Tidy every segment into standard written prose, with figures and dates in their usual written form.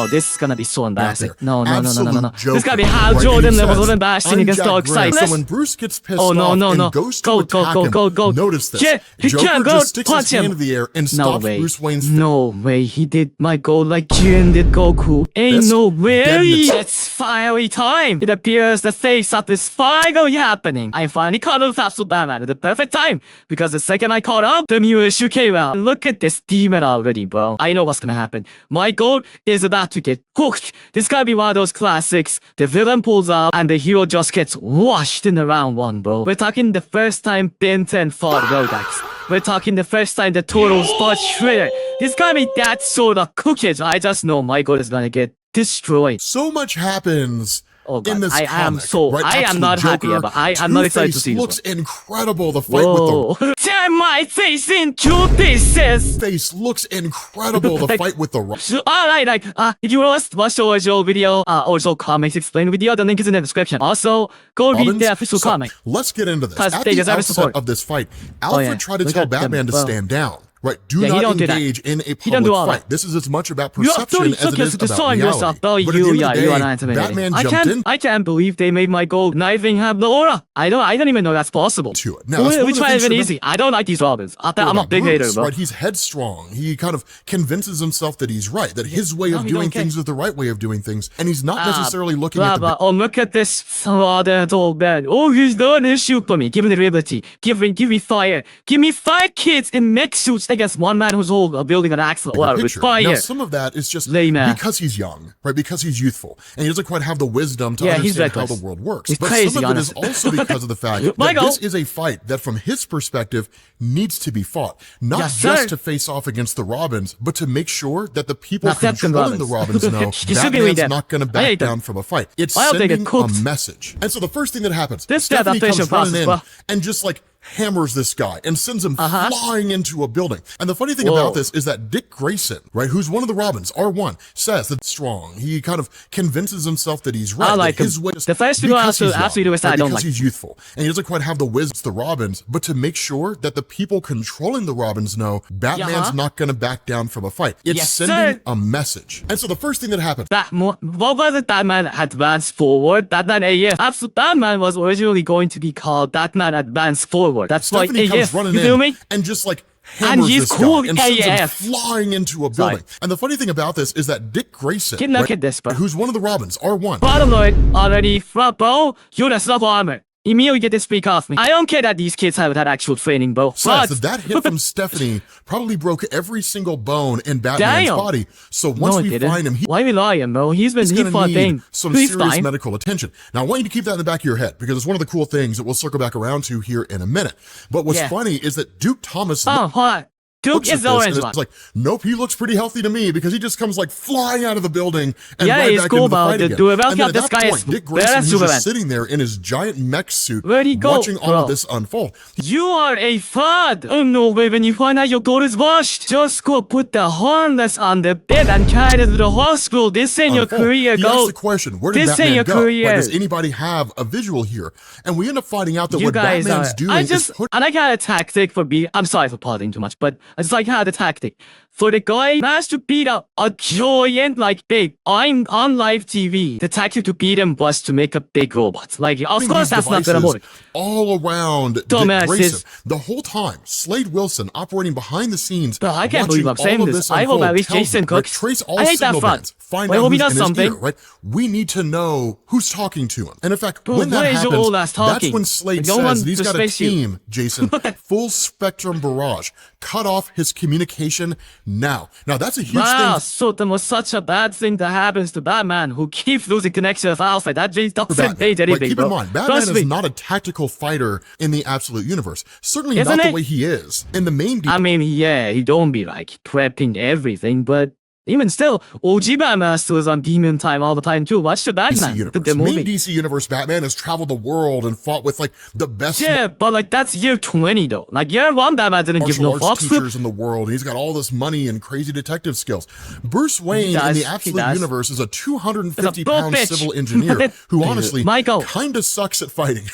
Oh, this is gonna be so embarrassing. there. No. Absolute This gotta be joker, Hal right? Jordan And he levels says, of embarrassing "I'm against Jack Dark Grant." Side. So when Bruce gets pissed Oh, no, off no, and no. goes to Go, attack go, him, go, go. notice this. Yeah, he Joker can't go just sticks punch his him. hand in the air and No stops way. Bruce Wayne's No way. He did my goal like Jin did Goku. Ain't fist. no way. Deadness. It's finally time. It appears the face-up is finally happening. I finally caught up with Batman at the perfect time. Because the second I caught up, the new issue came out. Look at this demon already, bro. I know what's gonna happen. My goal is about to get hooked. This gotta be one of those classics. The villain pulls out and the hero just gets washed in the round one, bro. We're talking the first time Ben 10 fought Rodax. We're talking the first time the Turtles fought Shredder. This gotta be that sort of cookies. I just know my goal is gonna get destroyed. So much happens Oh God, in this I am comic, so right? I am Absolute not happy Joker, about. I'm not excited to Two-Face see this looks one. incredible. The fight with the Tear my face in two pieces. face looks incredible. The fight with the rock. Alright, if you want to watch the original video, also comics explain video, the link is in the description. Also, go read the official comic. Let's get into this. Plus, At they the deserve outset support. of this fight, Alfred tried to Look tell at them, Batman to bro. stand down. Right, do Yeah, he not don't do that. engage in a He don't public do all fight. that. This is as much about You are perception as it is about destroying yourself, reality. bro. But at the end of the You are day, not intimidating. Batman jumped in I can't believe they made my goal not even have the aura. I don't even know that's possible. to it. Now, that's one of We the try things it to easy. I don't like these Robins. I'm a big Bruce, hater, bro. right? He's headstrong. He kind of convinces himself that he's right, that his way No, of he doing don't care. things is the right way of doing things, and he's not necessarily looking at the Oh, look at this father old man. Oh, he's done his shoot for me. Give me the liberty. Give me fire. Give me 5 kids in mech suits against one man who's old building an axle. With picture. fire. Now, some of that is just Lame ass. because he's young, right? Because he's youthful, and he doesn't quite have the wisdom to Yeah, he's understand how reckless. the world works. He's But crazy, some of it is honestly. also because of the fact that Michael. this is a fight that, from his perspective, needs to be fought. Not Yes, just sir. to face off against the Robins, but to make sure that the people Not Captain controlling the Robins. Robins know You should be with Batman's them. not going to I hate back them. down from a fight. It's I'll take it sending a cooked. message. And so the first thing that happens, This Stephanie comes adaptation running process, in well. and just like hammers this guy and sends him Uh-huh. flying into a building. And the funny thing Whoa. about this is that Dick Grayson, right, who's one of the Robins, R1, says that strong. He kind of convinces himself that he's right. I like that his him. way The first video because he's after young, you I don't because like. he's youthful. And he doesn't quite have the wisdom the Robins, but to make sure that the people controlling the Robins know Batman's Uh-huh. not going to back down from a fight. It's Yes, sending sir. a message. And so the first thing that happens, What was it Batman Advance Forward? Batman AF. Absolute Batman was originally going to be called Batman Advance Forward. That's like Stephanie comes AF. running You feel in me? and just like hammers he's this cool guy and sends him AF. flying into a building. And the funny thing about this is that Dick Grayson, Look at this, bro. who's one of the Robins, R1, Bottom line, already front bro, you're the sub armor. Immediately get this freak off me. I don't care that these kids have had actual training, bro. says that hit from Stephanie probably broke every single bone in Batman's Damn. body. So once No, it we didn't. find him, Why we lying, bro? He's he's he going to fought need thing. some He's serious fine. medical attention. Now, I want you to keep that in the back of your head because it's one of the cool things that we'll circle back around to here in a minute. But what's Yeah. funny is that Duke Thomas Oh, what? Duke looks at is this the and orange it's one. like, nope, he looks pretty healthy to me because he just comes like flying out of the building and Yeah, right he's back cool into the about fight it, again. dude. And then Well, at this that guy point, is Dick Grayson, better he's Superman. just sitting there in his giant mech suit, Where'd he go, watching all bro? of this unfold. You are a fraud. Oh no way, when you find out your goal is washed, just go put the harness on the bed and carry it to the hospital. This ain't your Unfold. career, He go. asked the question, where did This ain't Batman your go? career. Right, does anybody have a visual here? And we end up finding out that You what guys Batman's are. doing I is just put I like how the tactic for I'm sorry for partying too much, but I just like how the tactic for the guy has to beat up a giant like big. I'm on live TV. The tactic to beat him was to make a big robot. Like of course these that's not gonna devices work. all around Dick Dumbasses. Grayson. The whole time, Slade Wilson operating behind the scenes. Bro, I can't watching believe I'm saying all of this. I hope unfold, at least tells Jason them, right, cooks. trace all I hate that signal front. bands, find Wait, out hope he who's does in his something. ear, right? We need to know who's talking to him. And in fact, Bro, when that why is your happens, old ass that's talking? when Slade No one says that he's got a respects you. team, Jason, full spectrum barrage. Cut off his communication now. Now that's a huge Wow, thing. so there was such a bad thing that happens to Batman who keeps losing connection with Alfred. That just doesn't Batman. page Like, anything, keep bro. in mind, Batman Trust is me. not a tactical fighter in the absolute universe. Certainly Isn't not the it? way he is in the main. I mean, yeah, he don't be like prepping everything, but even still, OG Batman still is on demon time all the time too. Watch the DC Batman, universe. the movie. Main DC universe Batman has traveled the world and fought with like the best Yeah, but like that's year 20 though. Like year 1 Batman didn't give martial no arts fucks with. teachers in the world. He's got all this money and crazy detective skills. Bruce Wayne in does, the he absolute does. universe is a It's a 250-pound bitch. civil engineer who honestly Michael. kind of sucks at fighting.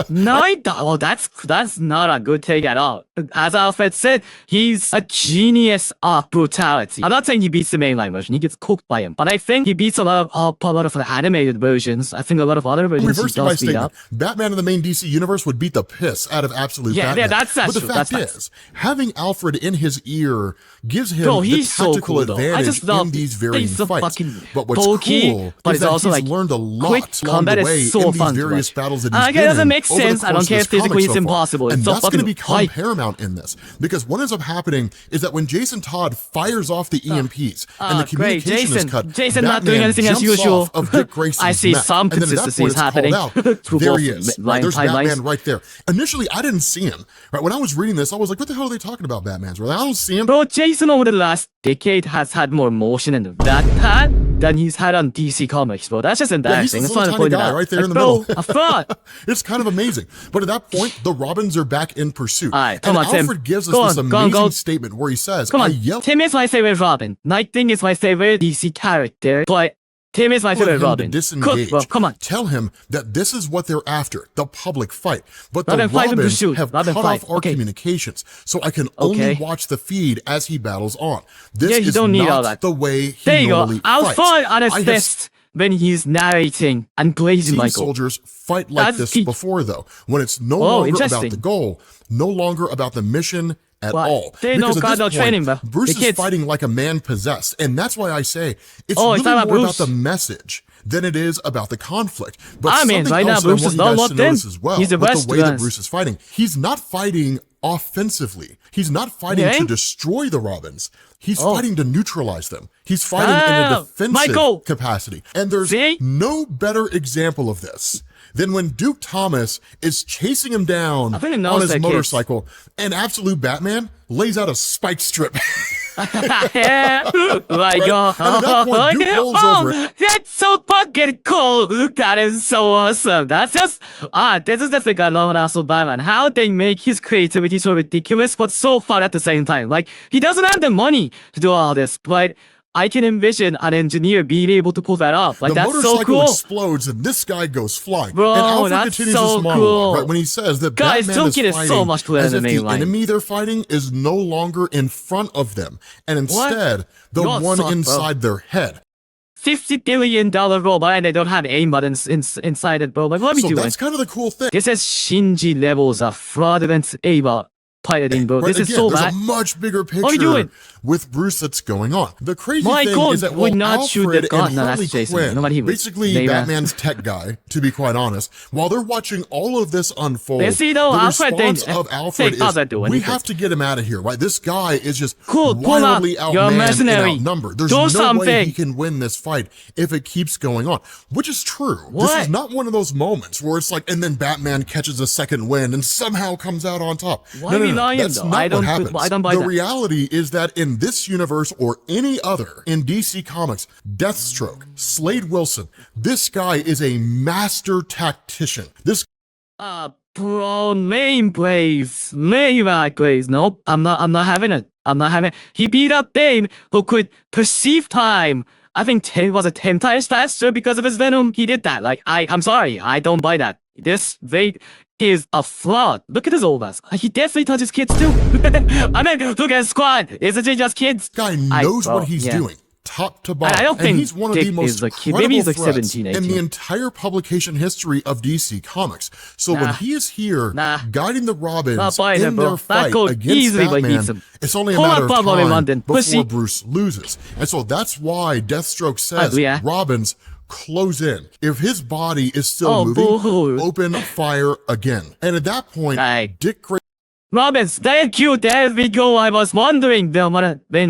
No, he don't. Well, that's not a good take at all. As Alfred said, he's a genius of brutality. I'm not saying he beats the mainline version. He gets cooked by him. But I think he beats a lot of the animated versions. I think a lot of other versions he Reverse my does beat statement. up. Batman in the main DC universe would beat the piss out of absolute Batman. Yeah, that's but the true. fact That's is, having Alfred in his ear gives him Bro, the he's so tactical cool, though. I advantage just love in these varying he's so fights. fucking But what's bulky, cool but is it's that also, he's like, learned a lot quick along combat the is way so in these fun to various watch. battles that he's Okay, it doesn't been in make over the sense. I don't course of care this if physically comic it's so far. impossible. It's And so that's going to fucking become hype. paramount in this, because what ends up happening is that when Jason Todd fires off the EMPs and the Great, communication is cut, Jason not Batman doing anything as jumps usual. off of Dick Grayson's I see mech. some And then at that consistencies point, it's happening. called out. Through There both he is. line Right? There's timelines. Batman right there. Initially, I didn't see him. Right? When I was reading this, I was like, what the hell are they talking about, Batman's? Right? I don't see him. Bro, Jason over the last decade has had more motion in that had than he's had on DC Comics, bro. That's just Yeah, he's embarrassing. this It's fun little to tiny point it guy out. right there in the bro, middle. I thought. It's kind of amazing. But at that point, the Robins are back in pursuit. Alright, come and on, Tim. Alfred gives us Go this on, go on, amazing go. statement where he says, Come I on, yell Tim is my favorite Robin. Nightwing is my favorite DC character, but Tim is my for favorite him to Robin. disengage. Cook, bro, come on. Tell him that this is what they're after, the public fight. But Robin the fight and Robins pursuit. have Robin cut fight. off our Okay. communications, so I can only Okay. watch the feed as he battles on. This Yeah, you is don't need not all that. the way he There you go. normally I'll fights. fight on his I have fist when he's narrating and blazing seen Michael. soldiers fight like That's this peak. before, though, when it's no Oh, longer about interesting. the goal, no longer about the mission at What? all. They Because don't at got this no point, training, bro. Bruce The is kids. fighting like a man possessed, and that's why I say it's Oh, really it's not about more Bruce. about the message than it is about the conflict. But I mean, something right now, else that Bruce I want is you not guys locked to in. notice as well, He's the with best the way that guns. Bruce is fighting, he's not fighting offensively. He's not fighting Okay. to destroy the Robins. He's Oh. fighting to neutralize them. He's fighting in a Oh, defensive Michael. capacity. And there's See? no better example of this than when Duke Thomas is chasing him down think it knows on his that, kids. motorcycle, and Absolute Batman lays out a spike strip. Yeah, like, Right? And at that point, Duke rolls over it. that's so fucking cool. That is so awesome. That's just, this is the thing I love about Absolute Batman. How they make his creativity so ridiculous, but so fun at the same time. Like, he doesn't have the money to do all this, but I can envision an engineer being able to pull that off. Like, The that's motorcycle so cool. explodes and this guy goes flying. Bro, and Alfred that's continues so his monologue, cool. right? When he says that Guys, Batman Tolkien is fighting so much cooler as than if the the main line. enemy they're fighting is no longer in front of them, and instead the You're one suck, bro. inside their head. $50 billion robot and they don't have aim buttons inside it, bro. Like, what are we So doing? that's kind of the cool thing. This is Shinji levels of fraudulent Ava piloting, bro. Right, This is again, so there's bad. a much bigger are we picture doing? with Bruce that's going on. The crazy My thing God, is that would while not shoot Alfred the gun. and No, that's Harley Jason. Quinn, Nobody would. basically They, Batman's tech guy, to be quite honest, while they're watching all of this unfold, You see, though, the Alfred response didn't- of Alfred say, "Other is, do we anything." have to get him out of here, right? This guy is just Cool, pull up. wildly You're a outmanned and mercenary. outnumbered. There's Do no way something. he can win this fight if it keeps going on, which is true. This What? is not one of those moments where it's like, and then Batman catches a second wind and somehow comes out on top. Why are we lying, That's though? not I don't- what happens. I don't buy the that. reality is that in this universe or any other in DC Comics, Deathstroke, Slade Wilson, this guy is a master tactician. This Bro, lame plays. Lame plays. Nope, I'm not having it. I'm not having it. He beat up Bane, who could perceive time. I think 10 times faster because of his venom. He did that. Like, I'm sorry. I don't buy that. This Blade is a fraud. Look at his old ass. He definitely touches kids too. I mean, look at Squad. Isn't it just kids? guy knows bro, what he's yeah. doing. Top to bottom. I don't and think he's one of Dick the most is a kid. credible Maybe he's like threats 17, in the 18. entire publication history of DC Comics. So when Nah. he is here Nah. guiding the Robins Not buying in it, bro. their That fight code against easily Batman, beats him. it's only a Pull matter up of Pablo in time London. before Pussy. Bruce loses. And so that's why Deathstroke says, yeah. Robins, close in. If his body is still Oh, moving, boo-hoo. open fire again. And at that point, Aye. Dick Grayson Robins, thank you. There we go. I was wondering when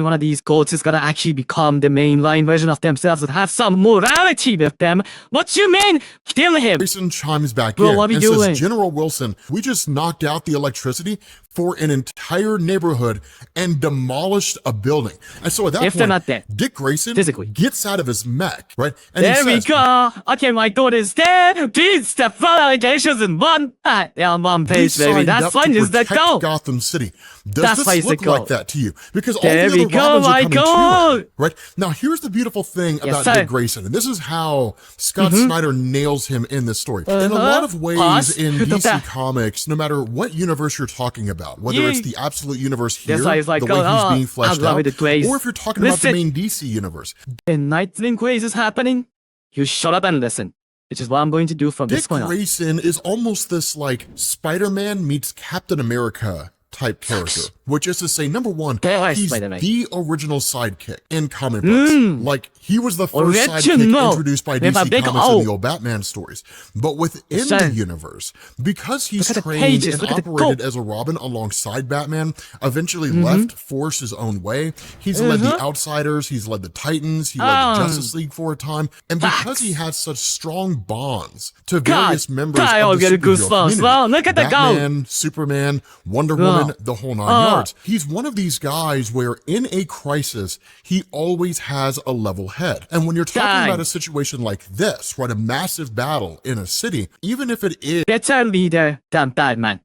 one of these goats is gonna actually become the mainline version of themselves and have some morality with them. What you mean? Kill him. Grayson chimes back Bro, in what are and we doing? says, General Wilson, we just knocked out the electricity for an entire neighborhood and demolished a building. And so at that If they're point, not dead. Dick Grayson Physically. gets out of his mech, right? And There he we says, go. Okay, my god is dead. Please step for allegations in one. On one "We page, baby. signed That's up fine. to Is the protect go. Gotham City. Does That's this basic look go. like that to you? Because all There the we other go, Robins are my coming to God. it, right? Now, here's the beautiful thing about sir. Dick Grayson, and this is how Scott Snyder nails him in this story. In a lot of ways Pause. in DC That- Comics, no matter what universe you're talking about, whether it's the absolute universe here, That's why it's like, the way he's being fleshed love out, it, Grace. or if you're talking about the Listen. main DC universe, And Nightwing Grace is happening. You shut up and listen. Which is what I'm going to do from this Dick point on. Grayson is almost this like Spider-Man meets Captain America type character, which is to say, number one, There is he's Spider-Man. the original sidekick in comic books. Like, he was the first sidekick Original. introduced by With a DC big Comics O. in the old Batman stories. But within Sir. the universe, because he's Look at the trained pages, and look at the operated as a Robin alongside Batman, eventually left Force his own way. He's led the Outsiders, he's led the Titans, he led the Justice League for a time. And because he has such strong bonds to various members I of the get a superhero goosebumps. community, Wow, look at the go. Batman, Superman, Wonder Woman, the whole nine yards. He's one of these guys where in a crisis, he always has a level head. And when you're talking about a situation like this, right, a massive battle in a city, even if it is Better leader than Batman.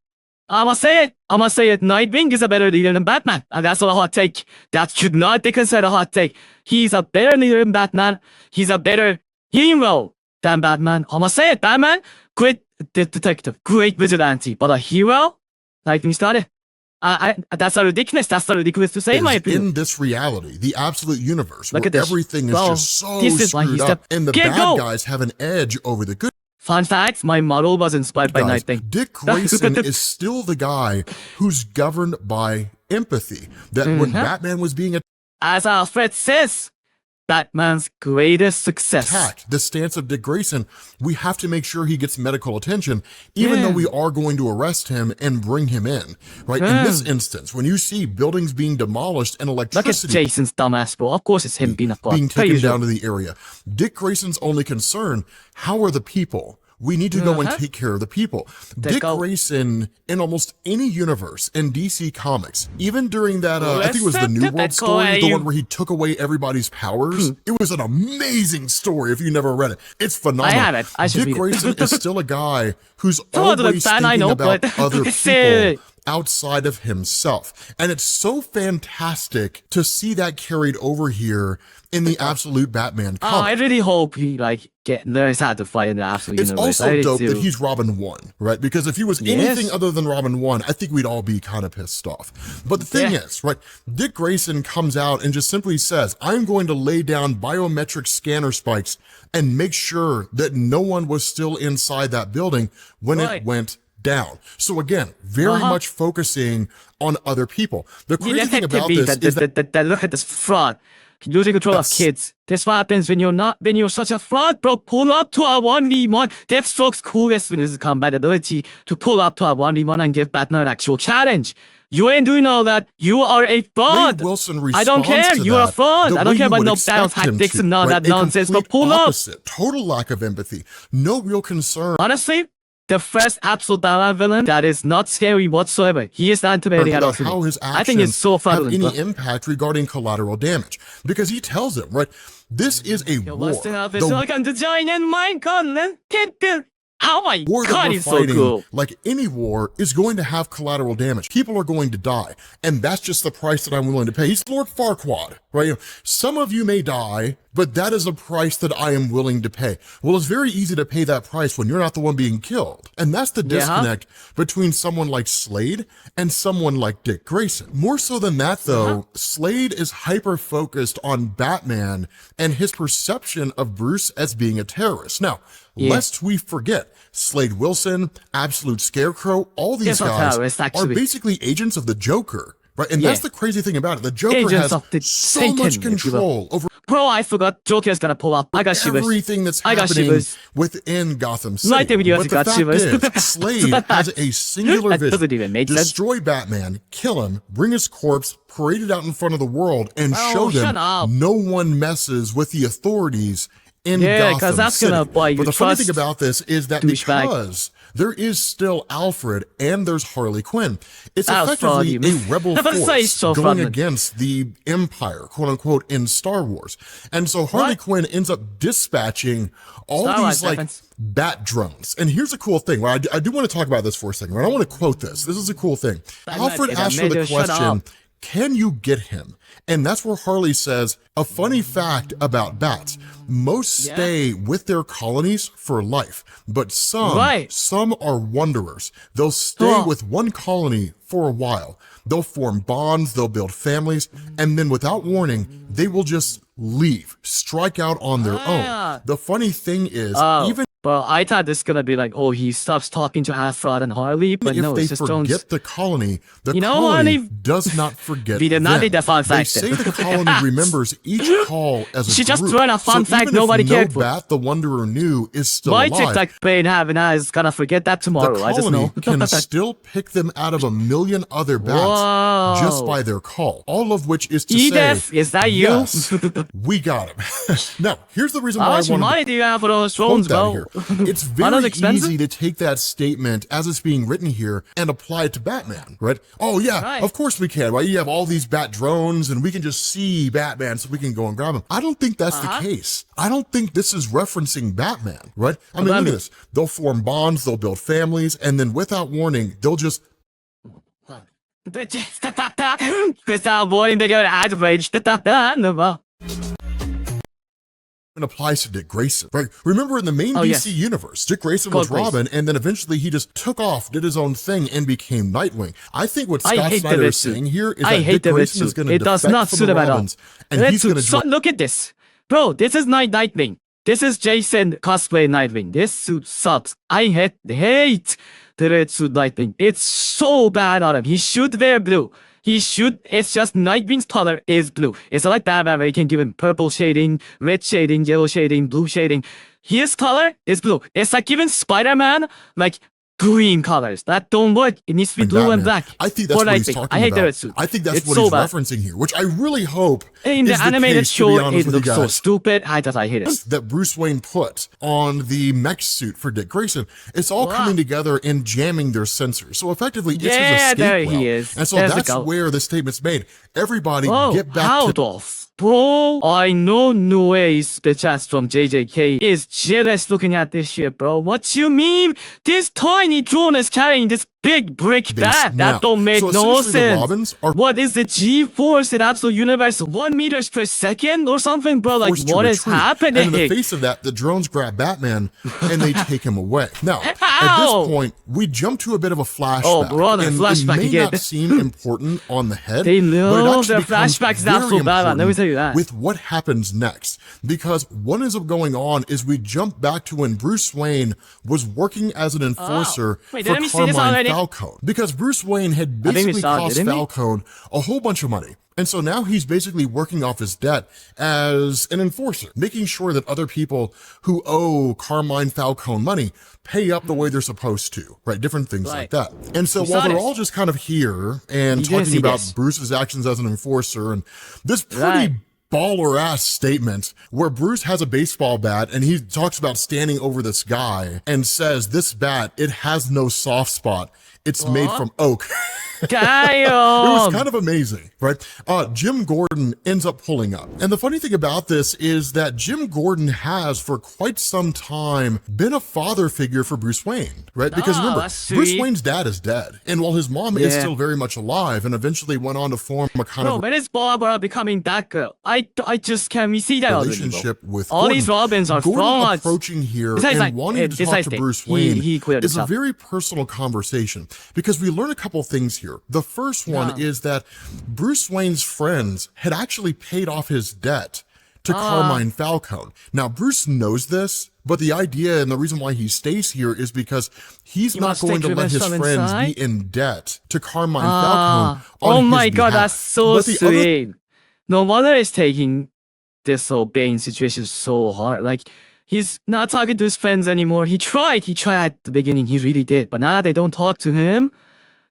I'ma say it. Nightwing is a better leader than Batman. And that's not a hot take. That should not be considered a hot take. He's a better leader than Batman. He's a better hero than Batman. I'ma say it. Batman, great detective, great vigilante. But a hero? Nightwing started. That's a ridiculous. That's a ridiculous to say, in my opinion. in this reality, the absolute universe, Look where at this. everything is Bro, just so this is why screwed he's up, the- and the Get bad go. guys have an edge over the good Fun fact, my model was inspired by guys. Nightwing. Dick Grayson is still the guy who's governed by empathy. That when Batman was being As Alfred says, Batman's greatest success. attacked, the stance of Dick Grayson, we have to make sure he gets medical attention, even though we are going to arrest him and bring him in. Right? In this instance, when you see buildings being demolished and Look at electricity Jason's dumbass, bro. Of course it's him being a being per taken usual. down to the area, Dick Grayson's only concern, how are the people? We need to go and take care of the people. Dick Grayson, in almost any universe in DC Comics, even during that, I think it was the New World story, the one where he took away everybody's powers. It was an amazing story if you never read it. It's phenomenal. I have it. I should Dick read it. Grayson is still a guy who's Totally always fan, I thinking know, about but- other Say- people outside of himself. And it's so fantastic to see that carried over here in the absolute Batman I comic. really hope he learns how to fight in the absolute It's universe. I also really dope do. that he's Robin 1, right? Because if he was anything other than Robin 1, I think we'd all be kind of pissed off. But the thing is, right, Dick Grayson comes out and just simply says, I'm going to lay down biometric scanner spikes and make sure that no one was still inside that building when it went down. So again, very much focusing on other people. The crazy thing about this is that look at this fraud. Losing control of kids. This what happens when you're such a fraud, bro. Pull up to a 1v1. Deathstroke's coolest with his compatibility to pull up to a 1v1 and give Batman an actual challenge. You ain't doing all that. You are a fraud. Wade Wilson I don't responds care. to You're a that fraud. the I don't way care you about would no expect balance him tactics to, and all right? that A nonsense. But complete pull up. opposite. Total lack of empathy. No real concern. Honestly, the first absolute Batman villain that is not scary whatsoever. He is the anti-Batman hero About to me. how his I think it's actions so have fraudulent. any bro. impact regarding collateral damage. Because he tells him, right, this is a war. What's the The Silicon design and my god, man. Oh my war that god, we're he's so fighting, cool. like any war, is going to have collateral damage. People are going to die. And that's just the price that I'm willing to pay. He's Lord Farquaad, right? You know, some of you may die, but that is a price that I am willing to pay. Well, it's very easy to pay that price when you're not the one being killed. And that's the disconnect between someone like Slade and someone like Dick Grayson. More so than that, though, Slade is hyper-focused on Batman and his perception of Bruce as being a terrorist. Now, lest we forget, Slade Wilson, Absolute Scarecrow, all these guys are basically agents of the Joker, right? And that's the crazy thing about it. The Joker Agents of the has so much Satan, if you will. control over Bro, I forgot Joker's gonna pull up. I got shivers. everything that's I got happening shivers. within Gotham City. Night videos, But the got fact shivers. is, Slade has a singular That vision. doesn't even make sense. Destroy Batman, kill him, bring his corpse, parade it out in front of the world, and show them shut up. no one messes with the authorities in Yeah, Gotham 'cause that's City. gonna buy you But the funny thing trust, about this is that douchebag. because there is still Alfred and there's Harley Quinn. It's Alfred, effectively you a mean? rebel Never say force so, going Frontman. against the Empire, quote unquote, in Star Wars. And so Harley What? Quinn ends up dispatching all Star Wars these like reference. bat drones. And here's a cool thing. Right? I do want to talk about this for a second. Right? I want to quote this. This is a cool thing. Alfred asks her the Shut question, up. can you get him? And that's where Harley says, a funny fact about bats. Most stay with their colonies for life, but some are wanderers. They'll stay with one colony for a while. They'll form bonds, they'll build families, and then without warning, they will just leave, strike out on their own. The funny thing is, even Well, I thought this gonna be like, oh, he stops talking to Alfred and Harley, but if no, they it's just forget Jones. the colony, the You know, colony honey, does not forget we did not them. need that fun They fact say then. the colony remembers each call as a She just group. threw in a fun so fact even nobody if cared no for. bat the Wanderer knew is still My alive, chick like Bane having eyes gonna forget that the tomorrow. I just colony know. can still pick them out of a million other bats just by their call. All of which is to Edith, say, is that you? yes, we got him. Now, here's the reason why How I much wanted to money do you have for those quote phones, that bro? here. It's Are very those expensive? easy to take that statement as it's being written here and apply it to Batman, right? Oh yeah, Right. of course we can, right? You have all these bat drones and we can just see Batman so we can go and grab him. I don't think that's the case. I don't think this is referencing Batman, right? I mean, look at this. They'll form bonds, they'll build families, and then without warning, they'll just Without warning, they get outraged. and applies to Dick Grayson, right? Remember in the main Oh, DC yes. universe, Dick Grayson was Cold Robin, and then eventually he just took off, did his own thing, and became Nightwing. I think what I Scott hate the Snyder red is suit. saying here is I that hate Dick the red Grayson is suit. going to It does defect not from suit the him at all. Robins, and Red he's suit. going to So, join. look at this. Bro, this is Nightwing. This is Jason cosplay Nightwing. This suit sucks. I hate the red suit Nightwing. It's so bad on him. He should wear blue. It's just Nightwing's color is blue. It's like Batman where you can give him purple shading, red shading, yellow shading, blue shading. His color is blue. It's like giving Spider-Man like green colors. That don't work. It needs to be blue and black. I think that's For what he's Nightwing. talking I hate about. the red suit. I think that's It's what so he's bad. referencing here, which I really hope In the is animated case, to be show, honest it with you looks so guys. stupid. I hate it. That Bruce Wayne put on the mech suit for Dick Grayson, it's all Wow. coming together and jamming their sensors. So effectively, it's his Yeah, escape there route. he is. And so There's the that's goat. where the statement's made. Everybody Oh, get back how to does? Bro, I know no ways the chats from JJK is jealous looking at this shit, bro. What you mean? This tiny drone is carrying this big brick base. bat. Now, That don't make so no essentially the sense. Robins are What is the G-force in absolute universe? 1 meters per second or something, bro? Like, forced to what is retreat. happening? And in the face of that, the drones grab Batman and they take him away. Now, at How? this point, we jump to a bit of a flashback. Oh, brother, and flashback it may again. not seem important on the head, They but it love actually their becomes flashbacks very not so bad, let me important tell you that. with what happens next. Because what ends up going on is we jump back to when Bruce Wayne was working as an enforcer Wait, for didn't we see this Carmine already? Falcone. Because Bruce Wayne had think we basically saw it, cost didn't we? Falcone a whole bunch of money. And so now he's basically working off his debt as an enforcer, making sure that other people who owe Carmine Falcone money pay up the way they're supposed to, right? Different things like that. And so We while saw they're this. all just kind of here and You didn't talking see about this. Bruce's actions as an enforcer and this pretty Right. baller ass statement where Bruce has a baseball bat and he talks about standing over this guy and says, this bat, it has no soft spot. It's made from oak. Damn. It was kind of amazing, right? Jim Gordon ends up pulling up. And the funny thing about this is that Jim Gordon has for quite some time been a father figure for Bruce Wayne, right? Because remember, that's Bruce sweet. Wayne's dad is dead. And while his mom is Yeah. still very much alive and eventually went on to form a kind Bro, of when is Barbara becoming that girl? I just can't we see that already, bro? relationship with All Gordon. these Robins are Gordon frauds. approaching here Besides, and like, wanting to talk besides to that, Bruce he Wayne cleared is a himself. very personal conversation because we learn a couple things here. The first one is that Bruce Wayne's friends had actually paid off his debt to Carmine Falcone. Now, Bruce knows this, but the idea and the reason why he stays here is because he's not must going take to let revenge his from friends inside? be in debt to Carmine Falcone on Oh his my god, behalf. that's so But the other sweet. No wonder he's taking this whole Bane situation so hard. Like, he's not talking to his friends anymore. He tried at the beginning, he really did. But now that they don't talk to him,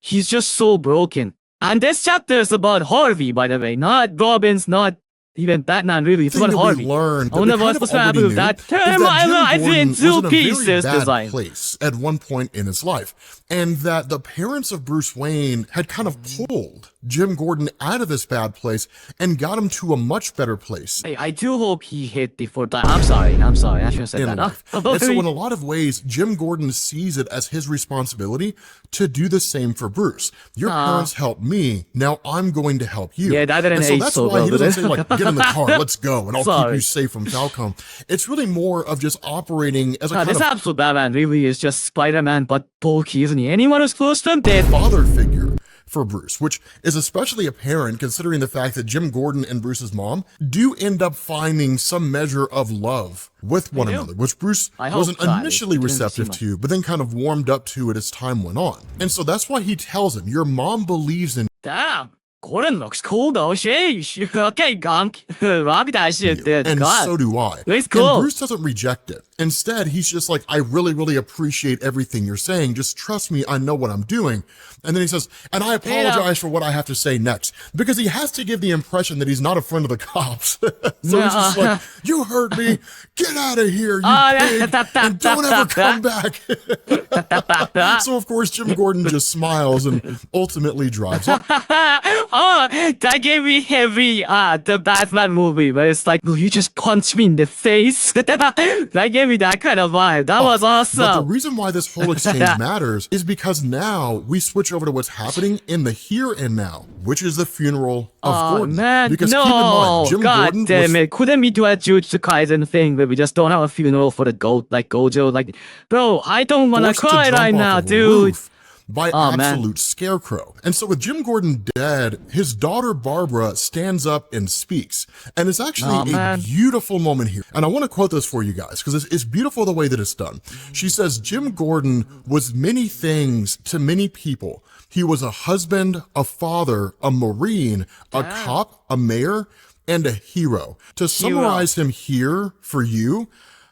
he's just so broken. And this chapter is about Harvey, by the way, not Robin's, not Even Batman really thing what that hard. we learned that I we wonder kind what's of already the knew that is turn that my Jim life Gordon into was in a very pieces bad design. place at one point in his life, and that the parents of Bruce Wayne had kind of pulled Jim Gordon out of this bad place and got him to a much better place Hey, I do hope he hit the 4 times. I'm sorry, I shouldn't have said in that. life. And so in a lot of ways, Jim Gordon sees it as his responsibility to do the same for Bruce. Your parents helped me, now I'm going to help you. Yeah, that didn't and so age that's so why well, he did doesn't it? say like, get in the car, let's go, and I'll keep Sorry. you safe from Falcom. It's really more of just operating as a kind This of absolute Batman really is just Spider-Man but bulky, isn't he? Anyone who's close to him dead. father figure for Bruce, which is especially apparent considering the fact that Jim Gordon and Bruce's mom do end up finding some measure of love with one do. another, which Bruce I hope wasn't not. initially It didn't receptive seem to, but then kind of warmed up to it as time went on. And so that's why he tells him, your mom believes in Damn, Gordon looks cool though. Sheesh. Okay, gunk. Robbie that shit, you, dude. and God. so do I. It's cool. And Bruce doesn't reject it. Instead, he's just like, I really, really appreciate everything you're saying. Just trust me, I know what I'm doing. And then he says, and I apologize for what I have to say next. Because he has to give the impression that he's not a friend of the cops. So he's just like, you heard me, get out of here, you pig, and don't ever come back. So of course, Jim Gordon just smiles and ultimately drives off. Oh, that gave me heavy, the Batman movie, where it's like, will you just punch me in the face? That gave me that kind of vibe. That was But the awesome. reason why this whole exchange matters is because now we switch over to what's happening in the here and now, which is the funeral of Oh Gordon. man, Because no! keep in mind, Jim God Gordon damn was it! Couldn't we do a Jujutsu Kaisen thing where we just don't have a funeral for the Gojo? Like, bro, I don't wanna forced to cry jump right off now, a dude. roof by absolute scarecrow. And so with Jim Gordon dead, his daughter Barbara stands up and speaks. And it's actually a beautiful moment here. And I want to quote this for you guys because it's beautiful the way that it's done. She says, Jim Gordon was many things to many people. He was a husband, a father, a Marine, a cop, a mayor, and a hero. To summarize him here for you,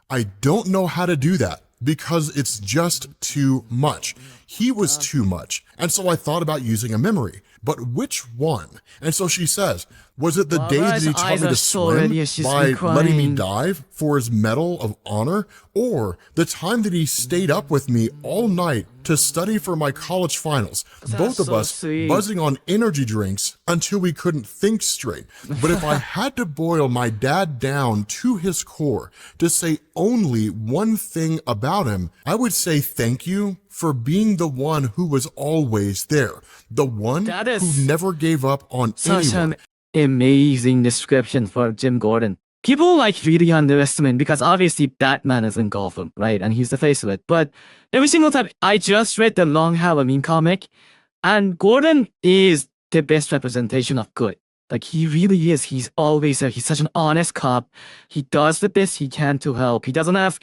I don't know how to do that because it's just too much. He was too much. And so I thought about using a memory. But which one? And so she says, was it the day that he taught me to swim by letting me dive for his Medal of Honor? Or the time that he stayed up with me all night to study for my college finals? Both of us buzzing on energy drinks until we couldn't think straight. But if I had to boil my dad down to his core to say only one thing about him, I would say thank you for being the one who was always there. The one who never gave up on Such anyone. an amazing description for Jim Gordon. People like really underestimate because obviously Batman is in Gotham, right? And he's the face of it. But every single time I just read the Long Halloween comic, and Gordon is the best representation of good. Like he really is. He's always there. He's such an honest cop. He does the best he can to help. He doesn't have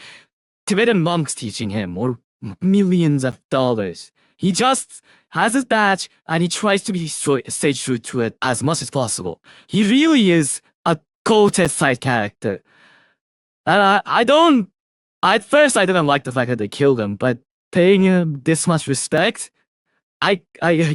Tibetan monks teaching him or millions of dollars. He just has his badge and he tries to stay true to it as much as possible. He really is a goated side character. And at first I didn't like the fact that they killed him, but paying him this much respect, I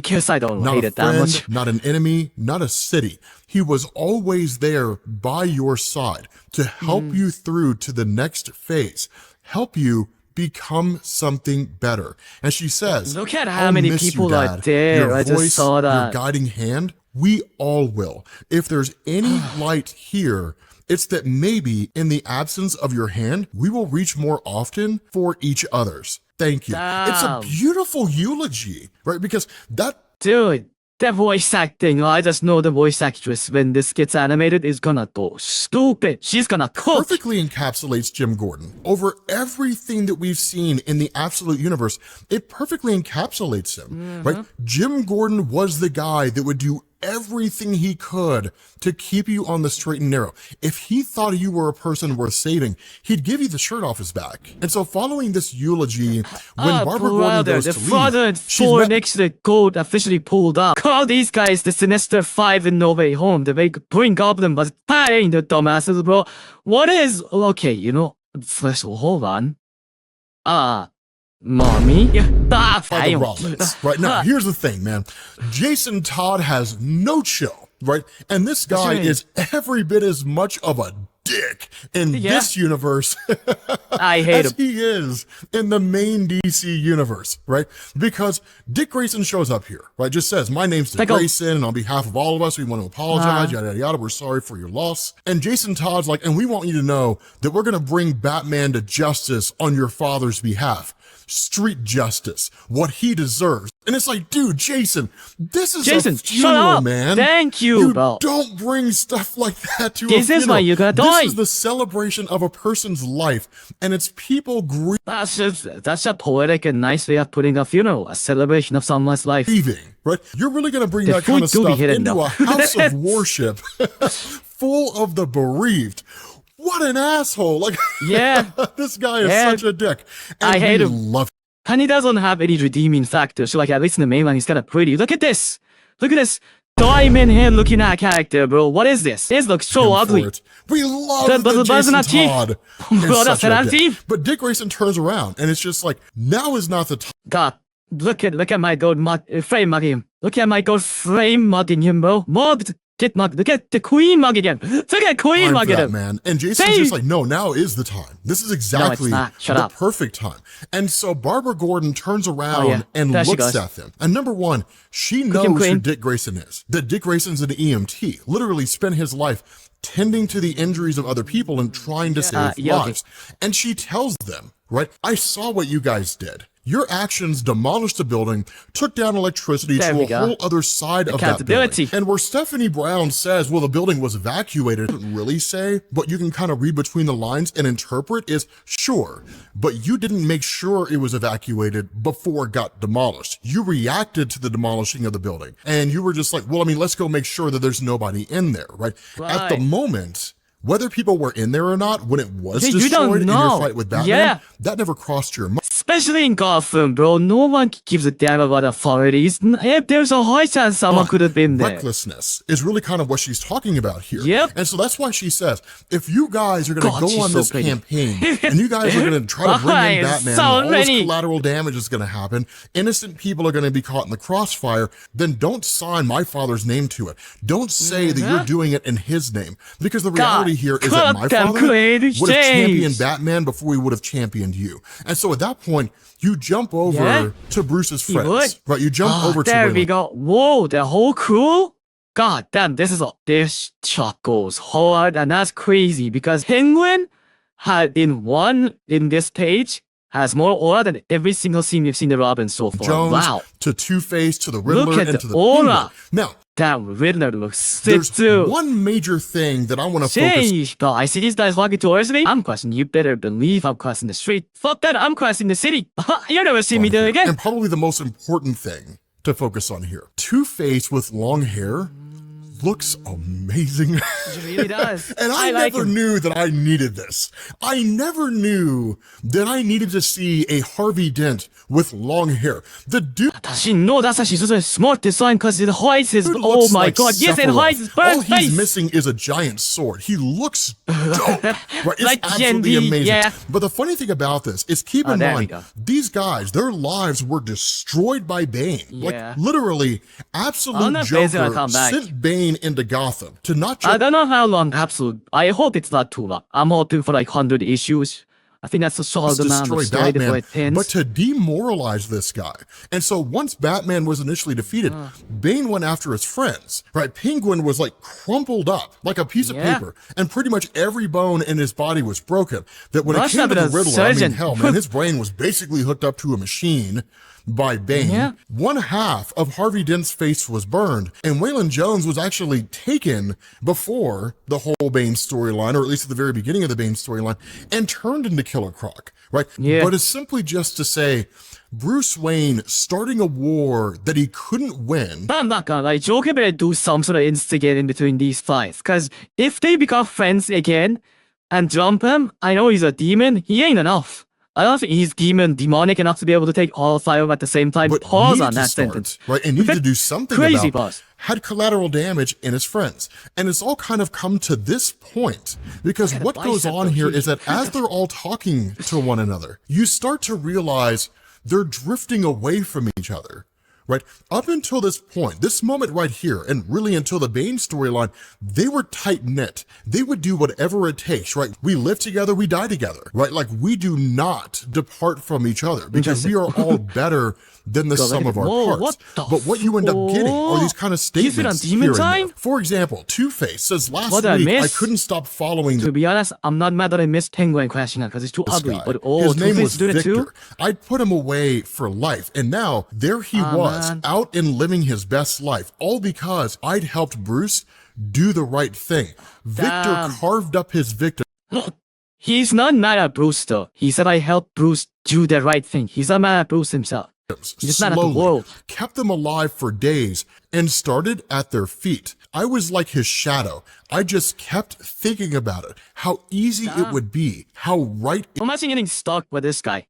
guess I don't hate it that much. Not an enemy, not a city. He was always there by your side to help you through to the next phase, help you become something better. And she says, look at how many people are there. Your I voice, just saw that. Your guiding hand, we all will. If there's any light here, it's that maybe in the absence of your hand, we will reach more often for each other's. Thank you. It's a beautiful eulogy, right? Because that... Dude, the voice acting, I just know the voice actress when this gets animated is gonna go stupid. She's gonna cook. Perfectly encapsulates Jim Gordon. Over everything that we've seen in the absolute universe, it perfectly encapsulates him, right? Jim Gordon was the guy that would do everything he could to keep you on the straight and narrow. If he thought you were a person worth saving, he'd give you the shirt off his back. And so following this eulogy, when Barbara Gordon goes the to father and leave, she's four met... next to the gold officially pulled up. Call these guys the Sinister Five in No Way Home. The way Green Goblin was paying the dumbasses, bro. What is... Okay, you know, first of all, hold on. Mommy? By the Rollins. Right now, here's the thing, man. Jason Todd has no chill right? And this guy is every bit as much of a dick in this universe I hate as him. he is in the main DC universe, right? Because Dick Grayson shows up here, right? Just says, my name's Dick Grayson, and on behalf of all of us, we want to apologize, yada, yada, yada. We're sorry for your loss. And Jason Todd's like, and we want you to know that we're going to bring Batman to justice on your father's behalf. Street justice, what he deserves. And it's like, dude, Jason, this is a funeral, shut up. man. Thank you, bro. Don't bring stuff like that to This a funeral. is why you gotta die. This is the celebration of a person's life, and it's people grieving, That's a poetic and nice way of putting a funeral, a celebration of someone's life. right? You're really going to bring that kind of stuff into a house of worship full of the bereaved. What an asshole. Like, Yeah. this guy is such a dick. And I hate him. Love And he doesn't have any redeeming factors. So like at least in the main line, he's kind of pretty. Look at this. Look at this diamond hair looking at character, bro. What is this? This looks so ugly. it. We love that Jason Todd is such a dick. But Dick Grayson turns around, and it's just like, now is not the time. God, look at my gold frame mugging him. Look at my gold frame mugging him, bro. Get mugged. Look at the queen mugging him. Look at queen mugging him. Man. And Jason's just like, no, now is the time. This is exactly the perfect time. And so Barbara Gordon turns around and looks at them. And number one, she knows who Dick Grayson is. That Dick Grayson's an EMT. Literally spent his life tending to the injuries of other people and trying to save lives. And she tells them, right, I saw what you guys did. Your actions demolished the building, took down electricity to a whole other side of that building. And where Stephanie Brown says, well, the building was evacuated, doesn't really say, but you can kind of read between the lines and interpret is, sure, but you didn't make sure it was evacuated before it got demolished. You reacted to the demolishing of the building. And you were just like, well, I mean, let's go make sure that there's nobody in there, right? At the moment, whether people were in there or not, when it was destroyed in your fight with Batman, that never crossed your mind. Especially in Gotham, bro. No one gives a damn about authorities. If there's a high chance someone could have been there. Recklessness is really kind of what she's talking about here. Yep. And so that's why she says, if you guys are going to go on this campaign, and you guys are going to try to bring in Batman, all this collateral damage is going to happen, innocent people are going to be caught in the crossfire, then don't sign my father's name to it. Don't say that you're doing it in his name. Because the reality here is that my father would have championed Batman before he would have championed you. And so at that point, you jump over to Bruce's friends, right? You jump over to there we go. Whoa, the whole crew? God damn, this shot goes hard, and that's crazy because Penguin had in this page has more aura than every single scene we've seen the Robin so far. Jones to Two-Face to the Riddler and to the aura. Penguin. Now, damn, Riddler looks sick too. There's one major thing that I want to focus. Bro, I see these guys walking towards me. I'm crossing. You better believe I'm crossing the street. Fuck that, I'm crossing the city. You'll never see me do it again. And probably the most important thing to focus on here. Two-Face with long hair looks amazing. It really does. And I never knew that I needed this. I never knew that I needed to see a Harvey Dent with long hair. The dude. That's actually such a smart design because it hides his. Oh my god! Yes, it hides his burnt face. All he's missing is a giant sword. He looks dope. Right? It's like absolutely amazing. Yeah. But the funny thing about this is, keep in mind, these guys, their lives were destroyed by Bane. Like literally, absolute Joker sent Bane into Gotham to not just. I don't know how long absolute. I hope it's not too long. I'm hoping for like 100 issues. I think that's a solid amount of story but to demoralize this guy. And so once Batman was initially defeated, Bane went after his friends, right? Penguin was like crumpled up like a piece of paper, and pretty much every bone in his body was broken. That when it came to the Riddler, I mean, hell, man, his brain was basically hooked up to a machine by Bane. One half of Harvey Dent's face was burned, and Waylon Jones was actually taken before the whole Bane storyline, or at least at the very beginning of the Bane storyline, and turned into Killer Croc, right? But it's simply just to say, Bruce Wayne starting a war that he couldn't win. I'm not gonna lie, Joker better do some sort of instigating between these fights, because if they become friends again and jump him, I know he's a demon, he ain't enough. I don't think he's demonic enough to be able to take all 5 of them at the same time. But pause on that sentence. Right, and need to do something about had collateral damage in his friends. And it's all kind of come to this point because what goes on here is that as they're all talking to one another, you start to realize they're drifting away from each other. right? Up until this point, this moment right here, and really until the Bane storyline, they were tight-knit. They would do whatever it takes, right? We live together, we die together, right? Like, we do not depart from each other because we are all better than the sum of our parts. But what you end up getting are these kind of statements here and there. For example, Two-Face says, last week, I couldn't stop following To be honest, I'm not mad that I missed Penguin crashing because it's too ugly. But his name was doing Victor. it too? I'd put him away for life. And now, there he was, out and living his best life, all because I'd helped Bruce do the right thing. Victor carved up his victim. He's not mad at Bruce though. He said I helped Bruce do the right thing. He's not mad at Bruce himself. He's just mad at the world. Kept them alive for days and started at their feet. I was like his shadow. I just kept thinking about it, how easy it would be, how right. Imagine getting stuck with this guy.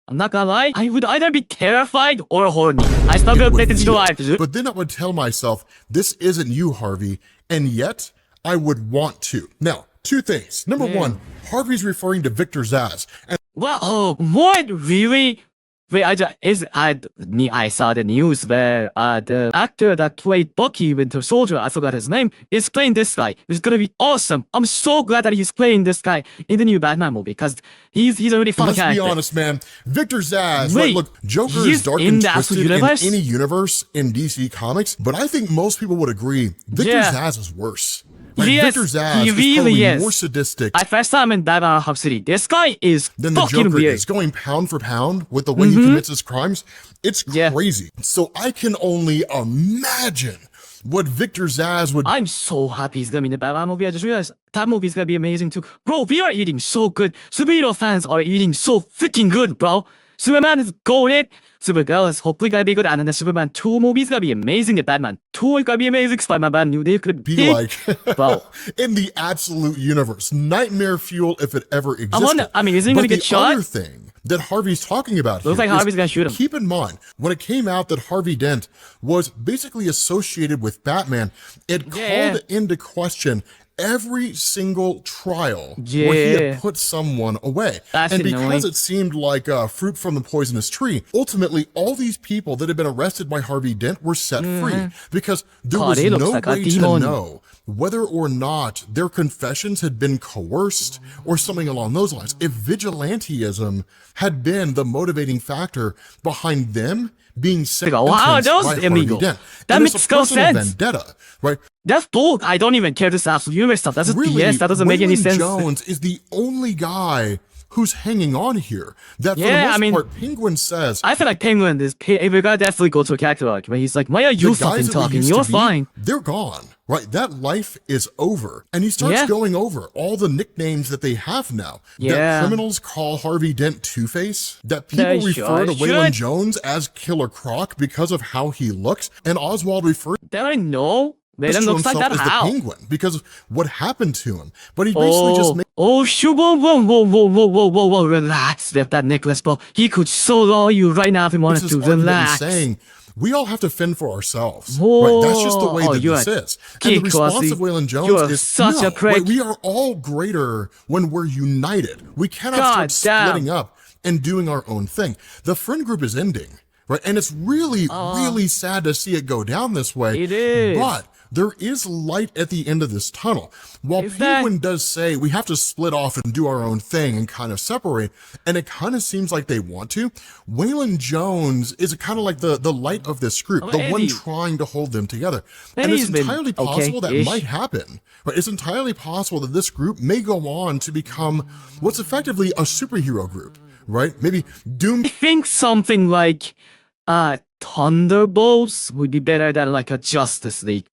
I'm not gonna lie, I would either be terrified or horny. I struggle with digital life. But then I would tell myself, this isn't you, Harvey, and yet I would want to. Now, two things. Number one, Harvey's referring to Victor Zsasz. And well, what really? Wait, I saw the news where the actor that played Bucky Winter Soldier, I forgot his name, is playing this guy. It's gonna be awesome. I'm so glad that he's playing this guy in the new Batman movie because he's a really fun character. Let's be honest, man. Victor Zsasz, look, Joker is dark and twisted in any universe in DC Comics, but I think most people would agree Victor Zsasz is worse. Like, Victor Zsasz is probably more sadistic. I first time in Batman Arkham City. This guy is than the fucking Joker weird. is going pound for pound with the way he commits his crimes. It's crazy. So I can only imagine what Victor Zsasz would. I'm so happy he's gonna be in the Batman movie. I just realized that movie's gonna be amazing too. Bro, we are eating so good. Superhero fans are eating so freaking good, bro. Superman is golden. Supergirl is hopefully gonna be good, and then the Superman 2 movie is gonna be amazing. The Batman 2 is gonna be amazing. Spider-Man New Day could be like, bro. In the absolute universe, nightmare fuel if it ever existed. Is he gonna get shot? The other thing that Harvey's talking about looks like Harvey's gonna shoot him. Keep in mind, when it came out that Harvey Dent was basically associated with Batman, it called into question every single trial where he had put someone away. And because it seemed like fruit from the poisonous tree, ultimately all these people that had been arrested by Harvey Dent were set free because there was no way to know whether or not their confessions had been coerced or something along those lines. If vigilantism had been the motivating factor behind them being sentenced by Harvey Dent. That makes no sense. Vendetta, right? That's bull. I don't even care this absolute humor stuff. That's just BS. That doesn't make any sense. Jones is the only guy who's hanging on here. That for the most part, Penguin says. I feel like Penguin is. We gotta definitely go to a character arc where he's like, "Why are you fucking talking? You're fine." They're gone. Right, that life is over. And he starts going over all the nicknames that they have now. That criminals call Harvey Dent Two-Face. That people refer to Waylon Jones as Killer Croc because of how he looks. And Oswald refers that I know. Waylon looks like that as how? The Penguin because of what happened to him. But he basically just made... Whoa, relax with that Nicholas, bro. He could solo you right now if he wanted to. Relax. Saying, we all have to fend for ourselves. Right? That's just the way that this is. And the response of Waylon Jones is such a prick. We are all greater when we're united. We cannot start splitting up and doing our own thing. The friend group is ending, right? And it's really, really sad to see it go down this way. It is. But there is light at the end of this tunnel. While Penguin does say we have to split off and do our own thing and kind of separate, and it kind of seems like they want to, Waylon Jones is kind of like the light of this group, the one trying to hold them together. And it's entirely possible that might happen. Right? It's entirely possible that this group may go on to become what's effectively a superhero group, right? Maybe Doom. I think something like Thunderbolts would be better than like a Justice League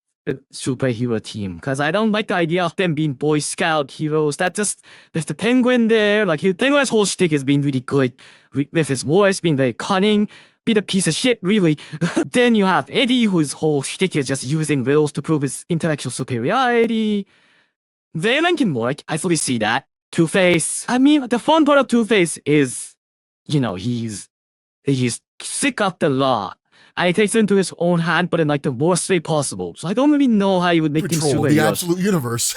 superhero team, because I don't like the idea of them being Boy Scout heroes. That just, there's the Penguin there, like Penguin's whole shtick has been really good with his voice being very cunning, be the piece of shit really. Then you have Eddie, whose whole shtick is just using wills to prove his intellectual superiority. Venom can work, I fully see that. Two-Face, I mean, the fun part of Two-Face is, you know, he's sick of the law. and he takes it into his own hand, but in like the worst way possible. So I don't really know how you would make things Control the superheroes. absolute universe,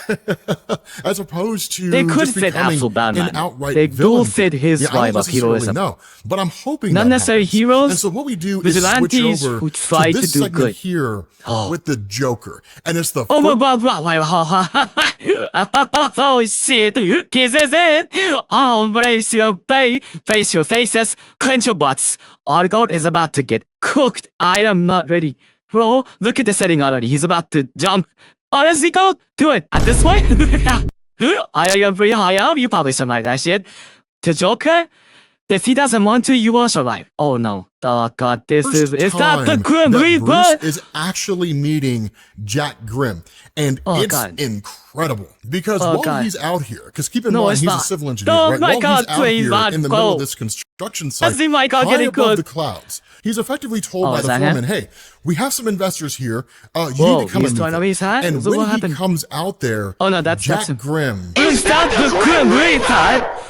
as opposed to They could just fit becoming absolute Batman. an outright They villain. do fit his Yeah, I vibe don't of heroism. necessarily know, but I'm hoping Not that necessarily happens. heroes, And so what we do is switch vigilantes over who try to to this do segment good. here with the Joker, and it's the Oh my first god, oh shit, kisses it. Oh, embrace your face your faces, clench your butts. Our god is about to get cooked. I am not ready. Bro, look at the setting already. He's about to jump. Honestly, go do it. At this point, I am pretty high up. You probably survived that shit. The Joker? If he doesn't want to, you will survive. Oh no. Oh god, it's not the time Grim that Reaper. Bruce is actually meeting Jack Grimm, and it's God. incredible because Oh, while God. he's out here, because keep in No, mind it's he's not. a civil engineer, Oh, right? my While God, he's out please, here not in the middle go. of this construction site, Does he, my God, high getting above good? the clouds, he's effectively told Oh, by is the that foreman, him? "Hey, we have some investors here. You Whoa, need to come he's and meet throwing them." up his hat? And So when what he happened? comes out there, Oh, no, that's Jack him. Grimm. Stop the Grim Reaper.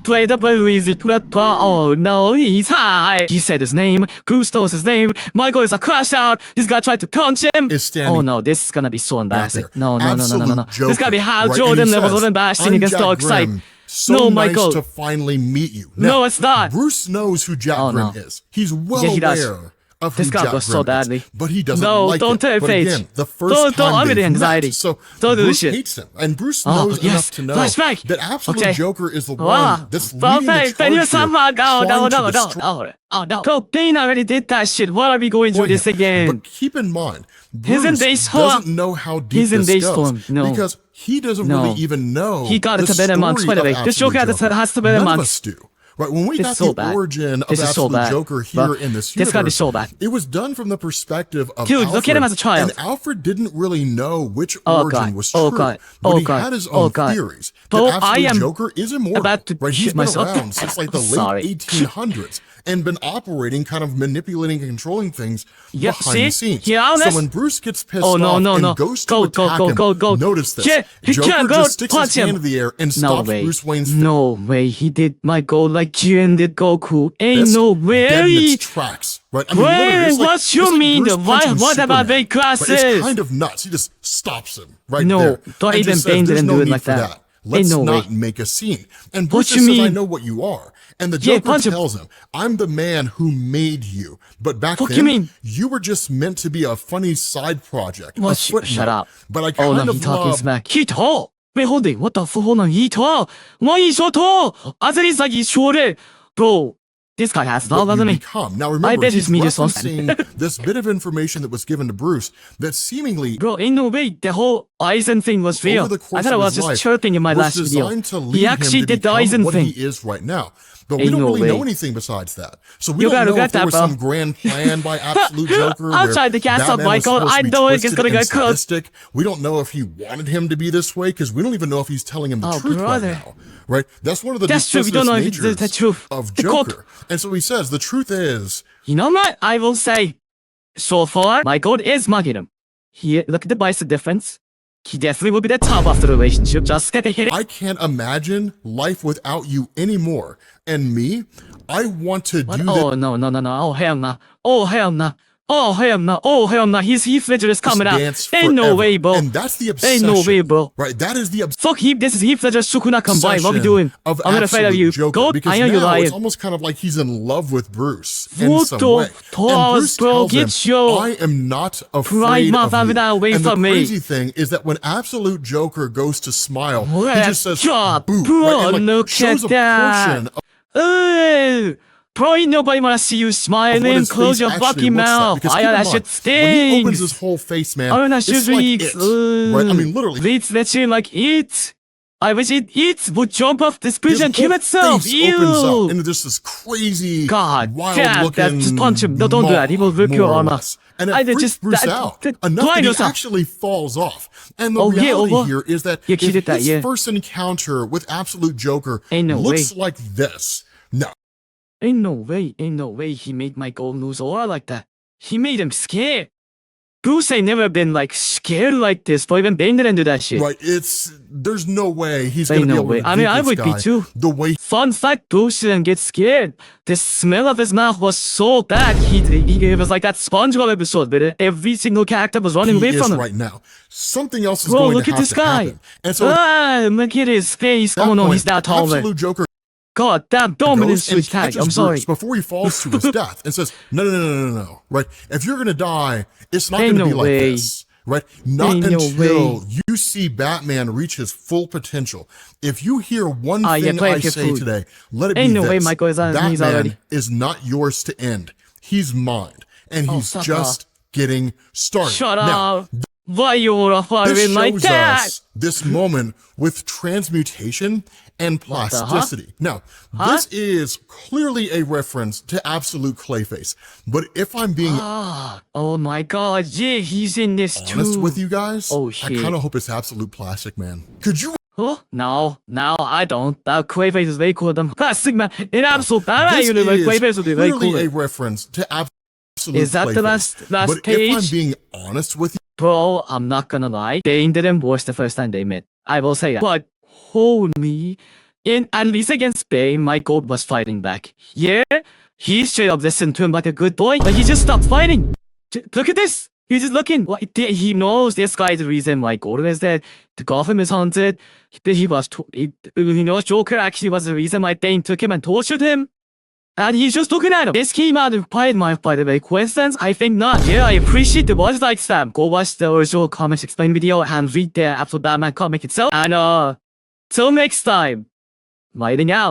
Play the easy to the oh no, he's high. He said his name. Bruce knows his name. Michael is a crash out. This guy tried to punch him. Is standing Oh no, this is gonna be so embarrassing. there. No. Absolute This gotta be Joker, Hal right? Jordan And he levels says, of embarrassing "I'm against Jack Dark Side. Grimm. So No, nice Michael. to finally meet you." No, it's not. Bruce knows who Jack Oh, Grimm no. is. He's well Yeah, he does. aware of This who guy Jack was so Grimm is, badly. but he doesn't No, like don't it. tell But Paige. again, the 1st Don't time I'm in they've anxiety. met, so Don't do this Bruce shit. hates him, and Bruce Oh, knows yes. enough to know Flashback. that Absolute Okay. Joker is the one Wow. that's leading the Perfect. Can charge you here, somehow trying to destroy. Oh no. Cocaine already did that shit. Why are we going through this again? But keep in mind, He's in Bruce Daystorm. doesn't know how deep He's in this Daystorm. goes No. because he doesn't No. really even know. He got it the to better months. story By the of way, this Absolute Joker Joker. has to better None of months. us do. Right, when we It's got so the bad. origin of This is so Absolute bad. Joker here But in this this gotta be universe, so bad. it was done from the perspective of Dude, Alfred, look at him as a child. and Alfred didn't really know which Oh, origin God. was true, Oh, God. but Oh, he God. had his Oh, own God. theories Bro, that I Absolute am Joker is immortal. about to right, he's shit been myself. around since like the late Sorry. 1800s and been operating, kind of manipulating and controlling things Yeah, behind see? the scenes. Here, honest? So when Bruce gets pissed Oh, no, off no, and no. goes to Go, attack go, him, go, go, go. notice this. Yeah, he Joker can't go just sticks punch his hand him. in the air and No stops way. Bruce Wayne's No way. He did my goal like Jiren did Goku. Ain't fist no dead in way. its tracks. Right? I Wait, literally, it's like, what it's you like mean? Bruce Why- punching what about Superman, big but glasses? It's kind of nuts. He just stops him right No, there. don't and even just says, Bane "There's didn't no do it need like for that. Let's Ain't no not way. make a scene." And What Bruce you just says, "I mean? know what you are." And the Yeah, Joker punch him. tells him, "I'm the man who made you. But back Fuck then, you mean? you were just meant to be a funny side project, a What? footnote. Shut up. But I Oh kind no, of he talking love smack. He tall. Wait, hold it. What the fuck? Hold on. He tall. Why he so tall? Azari's like he's shorter. Bro, this guy has tall, what you doesn't he? become. Now I remember, bet he's his media's so referencing this bit of information that was given to Bruce that seemingly Bro, ain't no way the whole Eisen thing was real. over the course I thought I of was his just life chirping in my was last video. designed to lead He actually him to did the become Eisen what thing. he is right now. But we Ain't don't no really way. know anything besides that. So we You don't gotta know get if there that, was bro. some grand plan by Absolute Joker. I'll where try to cast up Batman was Michael. supposed to I be know it's twisted gonna and get cooked. sadistic. We don't know if he wanted him to be this way because we don't even know if he's telling him the Oh, truth brother. right now. Right? That's one of the That's true. We don't know if it's natures the truth. of The cop. Joker. And so he says the truth is, You know what? I will say, so far, my goal is mugging him. He, look at the bicep difference. He definitely will be the top of the relationship. Just get a hit. I can't imagine life without you anymore. And me, I want to What? do Oh, that. no. Oh, hell no. Oh, hell no. Oh, hell no. Oh, hell no. Heath Ledger is coming out. Dance Ain't no forever. way, bro. And that's the obsession. Ain't no way, bro. Right? That is the Fuck Heath. This is Heath Ledger Sukuna combined. What we doing? Of I'm not afraid of Absolute you. Joker, Go. because I know you're now lying. it's almost kind of like he's in love with Bruce in What some the way. And fuck, Bruce bro? tells him, Get your I am not pride afraid mouth of you. away And the from me. crazy thing is that when Absolute Joker goes to smile, he What just says, job, boo, bro, right? And like look shows at a that. portion of Ugh. Bro, ain't nobody wanna see you what smiling. his Close face your actually fucking looks like. mouth. Because I keep know in that mind, shit when he opens stings. his whole face, man, Oh, that it's shit like reeks. it. Right? I mean, literally. Reeks that shit like it. I wish it would jump off this bridge His and kill whole itself. face opens up Ew. into just this crazy, God, wild yeah, looking. just punch him. No, don't do that. He will rip your more or armor. less. And it I freaks just- Bruce that- out that- enough that blind he yourself. actually falls off. And the Oh, yeah, reality over. here is that Yeah, if he did that, his yeah. first encounter with Absolute Joker Ain't no looks way. like this, no, Ain't no way he made Michael lose aura like that. He made him scared. Bruce ain't never been like scared like this, but even Bane didn't do that shit. Right? There's no way he's Ain't gonna be no able way. to I mean, defeat I this would be guy too. the way Fun fact, Bruce didn't get scared. The smell of his mouth was so bad. He was like that SpongeBob episode, where every single character was running he away is from him. right now. Something else is Bro, going look to at have this to guy. happen. And so at Look at his face. that Oh no, point, he's now taller. Absolute Joker God damn, dominant goes and switch tag. catches I'm sorry. Bruce before he falls to his death and says, no. Right? If you're gonna die, it's not Ain't gonna be no like way. this. Right? Not Ain't no until way. you see Batman reach his full potential. If you hear one yeah, thing play I it say food. today, let it Ain't be no this. way Michael is on his knees Batman already. is not yours to end. He's mine. And he's stop just getting started. Shut now, up. Why you wanna fire this in like shows that? us this moment with transmutation and plasticity. Now, this is clearly a reference to Absolute Clayface, but if I'm being Oh my god, yeah, he's in this honest too. with you guys, Oh, I shit. kind of hope it's Absolute Plastic Man. Could you? Huh? No, I don't. That Clayface is way cooler than Plastic Man. In Absolute Batman This universe, is Clayface would be way clearly cooler. a reference to Absolute Is that Clayface. the last But page? if I'm being honest with you, Bro, I'm not gonna lie. Bane didn't worse the first time they met. I will say that. But holy, at least against Bane, my gold was fighting back. Yeah, he straight up listened to him like a good boy, but he just stopped fighting. Look at this. He's just looking. He knows this guy's the reason why Gordon is dead. The Gotham is haunted. He knows Joker actually was the reason why Bane took him and tortured him. And he's just looking at him. This came out of Pride Month, by the way. Coincidence? I think not. Yeah, I appreciate the watch like Sam. Go watch the original comics explain video and read the Absolute Batman comic itself. And till next time, lighting out.